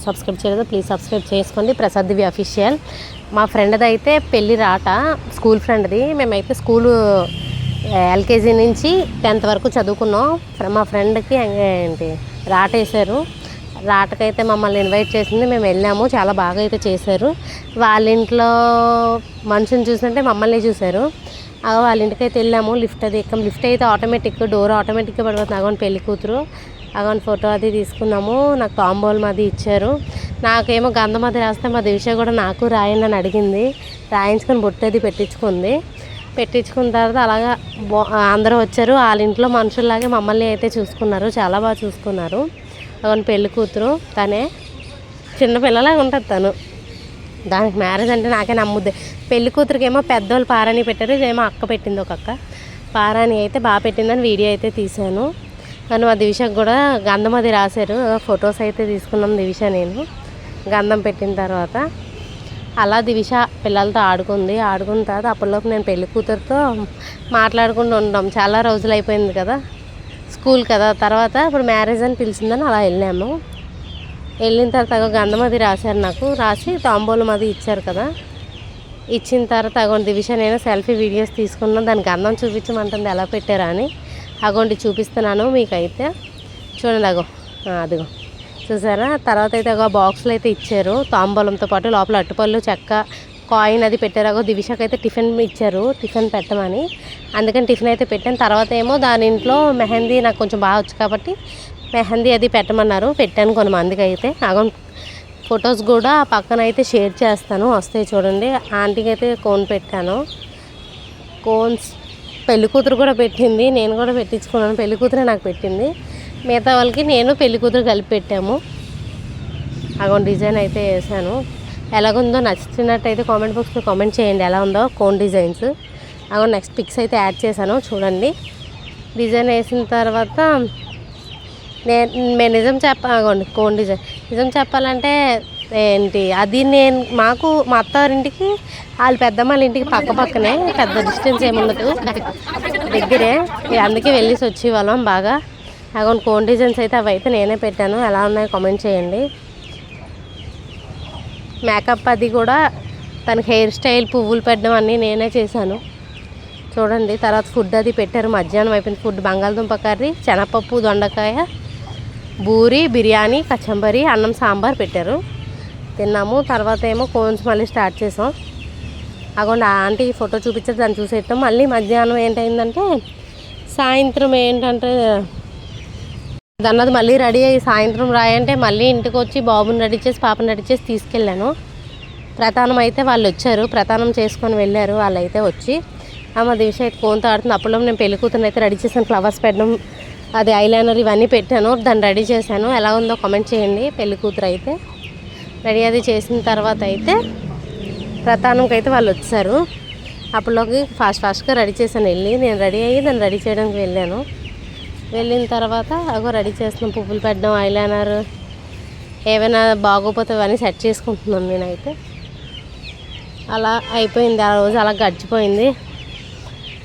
Subscribe చేయలేదు please subscribe చేసుకోండి. ప్రసాద్ దివ్య official. మా ఫ్రెండ్ది అయితే పెళ్ళి రాట, స్కూల్ ఫ్రెండ్ది. మేమైతే స్కూలు ఎల్కేజీ నుంచి 10th వరకు చదువుకున్నాం. మా ఫ్రెండ్కి ఏంటి రాట వేశారు. రాటకైతే మమ్మల్ని ఇన్వైట్ చేసింది, మేము వెళ్ళాము. చాలా బాగా అయితే చేశారు. వాళ్ళ ఇంట్లో మనుషుని చూస్తుంటే మమ్మల్ని చూశారు. వాళ్ళ ఇంటికి అయితే వెళ్ళాము. లిఫ్ట్ అది ఎక్కాము. లిఫ్ట్ అయితే ఆటోమేటిక్ డోర్ ఆటోమేటిక్గా పడిపోతుంది. అగోని పెళ్లి కూతురు, అగోని ఫోటో అది తీసుకున్నాము. నాకు తాంబూలం అది ఇచ్చారు. నాకేమో గంధం అది రాస్తే మా దివిష కూడా నాకు రాయండి అని అడిగింది. రాయించుకొని బొట్టు అది పెట్టించుకున్న తర్వాత అలాగా అందరూ వచ్చారు. వాళ్ళ ఇంట్లో మనుషుల్లాగే మమ్మల్ని అయితే చూసుకున్నారు. చాలా బాగా చూసుకున్నారు. అగోని పెళ్లి కూతురు, తనే చిన్నపిల్లలాగా ఉంటుంది తను. దానికి మ్యారేజ్ అంటే నాకే నమ్ముద్ది. పెళ్లి కూతురికి ఏమో పెద్దోళ్ళు పారాని పెట్టారు, ఇదేమో అక్క పెట్టింది. ఒక అక్క పారాని అయితే బాగా పెట్టిందని వీడియో అయితే తీశాను. కానీ మా దివిషకు కూడా గంధం అది రాశారు. ఫొటోస్ అయితే తీసుకున్నాం దివిష నేను. గంధం పెట్టిన తర్వాత అలా దివిష పిల్లలతో ఆడుకున్న తర్వాత అప్పటిలోపు నేను పెళ్లి కూతురుతో మాట్లాడుకుంటూ ఉంటాం. చాలా రోజులు అయిపోయింది కదా, స్కూల్ కదా. తర్వాత ఇప్పుడు మ్యారేజ్ అని పిలిచిందని అలా వెళ్ళాము. వెళ్ళిన తర్వాత గంధం అది రాశారు నాకు. రాసి తాంబూలం అది ఇచ్చారు కదా. ఇచ్చిన తర్వాత అగోండి దివిష నేను సెల్ఫీ వీడియోస్ తీసుకున్నాను. దానికి గంధం చూపించమంటుంది ఎలా పెట్టారా అని. అగోండి చూపిస్తున్నాను మీకైతే చూడండి. అదిగో చూసారా. తర్వాత అయితే బాక్సులు అయితే ఇచ్చారు తాంబూలంతో పాటు. లోపల అట్టుపళ్ళు, చెక్క, కాయిన్ అది పెట్టారు. దివిషకి అయితే టిఫిన్ ఇచ్చారు, టిఫిన్ పెట్టమని. అందుకని టిఫిన్ అయితే పెట్టాను. తర్వాత ఏమో దాని ఇంట్లో మెహందీ నాకు కొంచెం బాగా వచ్చు కాబట్టి మెహందీ అది పెట్టమన్నారు. పెట్టాను కొంతమందికి అయితే. ఫొటోస్ కూడా పక్కన అయితే షేర్ చేస్తాను, వస్తాయి చూడండి. ఆంటీకి అయితే కోన్ పెట్టాను. కోన్స్ పెళ్లి కూతురు కూడా పెట్టింది, నేను కూడా పెట్టించుకున్నాను. పెళ్లి కూతురే నాకు పెట్టింది. మిగతా వాళ్ళకి నేను పెళ్లి కూతురు కలిపి పెట్టాము. డిజైన్ అయితే వేసాను. ఎలాగుందో నచ్చినట్టయితే కామెంట్ బాక్స్లో కామెంట్ చేయండి ఎలా ఉందో కోన్ డిజైన్స్. నెక్స్ట్ పిక్స్ అయితే యాడ్ చేశాను చూడండి. డిజైన్ వేసిన తర్వాత మేము నిజం కోన్ డిజైన్ నిజం చెప్పాలంటే ఏంటి అది మా అత్తవారింటికి వాళ్ళ పెద్దమ్మ ఇంటికి పక్కనే, పెద్ద డిస్టెన్స్ ఏముండదు, దగ్గరే. అందుకే వెళ్ళేసి వచ్చేవాళ్ళం బాగా. కోన్ డిజైన్స్ అయితే అవి అయితే నేనే పెట్టాను. ఎలా ఉన్నాయో కామెంట్ చేయండి. మేకప్ అది కూడా తనకి హెయిర్ స్టైల్, పువ్వులు పెట్టడం అన్నీ నేనే చేశాను చూడండి. తర్వాత ఫుడ్ అది పెట్టారు. మధ్యాహ్నం అయిపోయింది ఫుడ్. బంగాళదుంప కర్రీ, శనగపప్పు, దొండకాయ, బూరి, బిర్యానీ, కచంబరి, అన్నం, సాంబార్ పెట్టారు. తిన్నాము. తర్వాత ఏమో కోన్స్ మళ్ళీ స్టార్ట్ చేసాం. ఆంటీ ఫోటో చూపించారు, దాన్ని చూసేస్తాం. మళ్ళీ మధ్యాహ్నం ఏంటైందంటే సాయంత్రం ఏంటంటే దాన్నది మళ్ళీ రెడీ అయ్యి సాయంత్రం రాయంటే మళ్ళీ ఇంటికి వచ్చి బాబుని రెడీ చేసి పాపని రెడీ చేసి తీసుకెళ్ళాను. ప్రధానం అయితే వాళ్ళు వచ్చారు, ప్రధానం చేసుకొని వెళ్ళారు. వాళ్ళు అయితే వచ్చి మా దివిష అయితే కోన్తో ఆడుతుంది. అప్పట్లో నేను పెళ్లి కూతురుని అయితే రెడీ చేశాను. ఫ్లవర్స్ పెట్టడం, అది ఐలైనర్ ఇవన్నీ పెట్టాను. దాన్ని రెడీ చేశాను. ఎలా ఉందో కామెంట్ చేయండి. పెళ్లి కూతురు అయితే రెడీ అది చేసిన తర్వాత అయితే ప్రధానంకి అయితే వాళ్ళు వచ్చారు. అప్పట్లోకి ఫాస్ట్గా రెడీ చేశాను. నేను రెడీ అయ్యి దాన్ని రెడీ చేయడానికి వెళ్ళాను. వెళ్ళిన తర్వాత రెడీ చేస్తున్నాం. పువ్వులు పెట్టడం, ఐలైనర్ ఏమైనా బాగోపోతే అవన్నీ సెట్ చేసుకుంటున్నాను నేనైతే. అలా అయిపోయింది ఆ రోజు, అలా గడిచిపోయింది.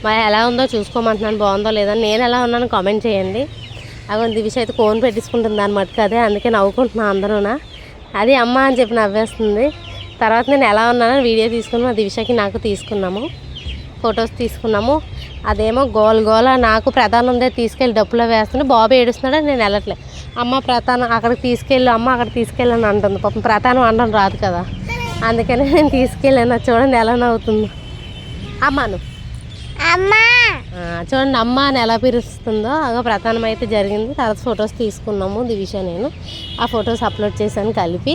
మరి ఎలా ఉందో చూసుకోమంటున్నాను, బాగుందో లేదని. నేను ఎలా ఉన్నాను కామెంట్ చేయండి. దివిష అయితే కోన్ పెట్టించుకుంటుంది దాని మట్టుకు అదే, అందుకే నవ్వుకుంటున్నాను అందరూనా. అది అమ్మ అని చెప్పి నవ్వేస్తుంది. తర్వాత నేను ఎలా ఉన్నానని వీడియో తీసుకుని మా దివిషకి నాకు తీసుకున్నాము, ఫొటోస్ తీసుకున్నాము. అదేమో గోల నాకు ప్రధానందే తీసుకెళ్ళి డప్పులో వేస్తుంది. బాబు ఏడుస్తున్నాడు, నేను వెళ్ళట్లే. అమ్మ ప్రధానం అక్కడికి తీసుకెళ్ళి, అమ్మ అక్కడికి తీసుకెళ్ళని అంటుంది. పాపం ప్రధానం అనడం రాదు కదా, అందుకని నేను తీసుకెళ్ళాను. చూడండి ఎలా నవ్వుతుందో. అమ్మాను చూడండి అమ్మ అని ఎలా పిలుస్తుందో. ప్రధానం అయితే జరిగింది. తర్వాత ఫొటోస్ తీసుకున్నాము దివిష నేను. ఆ ఫొటోస్ అప్లోడ్ చేశాను కలిపి.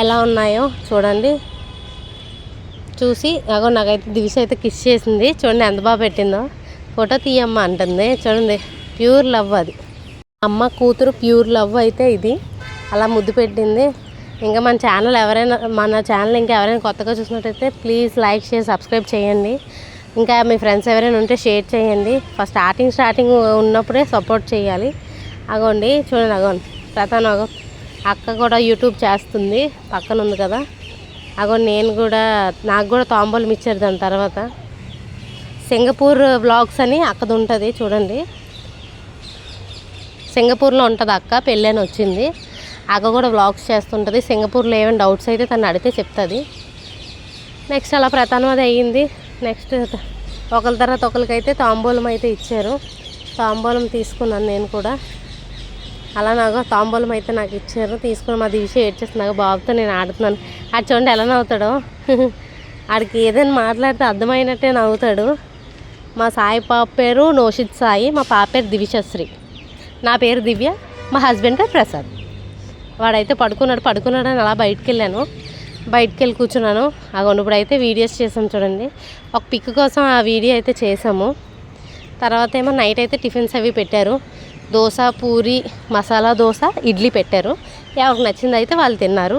ఎలా ఉన్నాయో చూడండి. చూసి నాకైతే దివిష అయితే కిస్ చేసింది. చూడండి ఎంత బాగా పెట్టిందో. ఫోటో తీయమ్మ అంటుంది. చూడండి ప్యూర్ లవ్ అది. అమ్మ కూతురు ప్యూర్ లవ్ అయితే ఇది. అలా ముద్దు పెట్టింది. ఇంకా మన ఛానల్ ఇంకా ఎవరైనా కొత్తగా చూసినట్టయితే ప్లీజ్ లైక్, షేర్, సబ్స్క్రైబ్ చేయండి. ఇంకా మీ ఫ్రెండ్స్ ఎవరైనా ఉంటే షేర్ చేయండి. స్టార్టింగ్ ఉన్నప్పుడే సపోర్ట్ చేయాలి. చూడండి ప్రధాన అక్క కూడా యూట్యూబ్ చేస్తుంది, పక్కన ఉంది కదా. నాకు కూడా తాంబూలం ఇచ్చారు. దాని తర్వాత సింగపూర్ వ్లాగ్స్ అని అక్కది ఉంటుంది చూడండి. సింగపూర్లో ఉంటుంది అక్క, పెళ్ళని వచ్చింది. అక్క కూడా వ్లాగ్స్ చేస్తుంటుంది. సింగపూర్లో ఏమైనా డౌట్స్ అయితే తను అడిగితే చెప్తుంది. నెక్స్ట్ అలా ప్రధానం అది అయ్యింది. నెక్స్ట్ ఒకరి తర్వాత ఒకరికైతే తాంబూలం అయితే ఇచ్చారు. తాంబూలం తీసుకున్నాను నేను కూడా. అలా నాకు తాంబూలం అయితే నాకు ఇచ్చారు. తీసుకుని మా దివిష ఏడ్చేస్తున్నాక బాబుతో నేను ఆడుతున్నాను. ఆడు చూడండి ఎలా నవ్వుతాడో. ఆడికి ఏదైనా మాట్లాడితే అర్థమైనట్టే నవ్వుతాడు. మా సాయి పాప పేరు నోషిత్ సాయి, మా పాప పేరు దివిషశ్రీ, నా పేరు దివ్య, మా హస్బెండ్ పేరు ప్రసాద్. వాడైతే పడుకున్నాడని అలా బయటికి వెళ్ళి కూర్చున్నాను. ఇప్పుడు అయితే వీడియోస్ చేసాం చూడండి. ఒక పిక్ కోసం ఆ వీడియో అయితే చేసాము. తర్వాత ఏమో నైట్ అయితే టిఫిన్స్ అవి పెట్టారు. దోశ, పూరి, మసాలా దోశ, ఇడ్లీ పెట్టారు. ఎవరికి నచ్చింది అయితే వాళ్ళు తిన్నారు.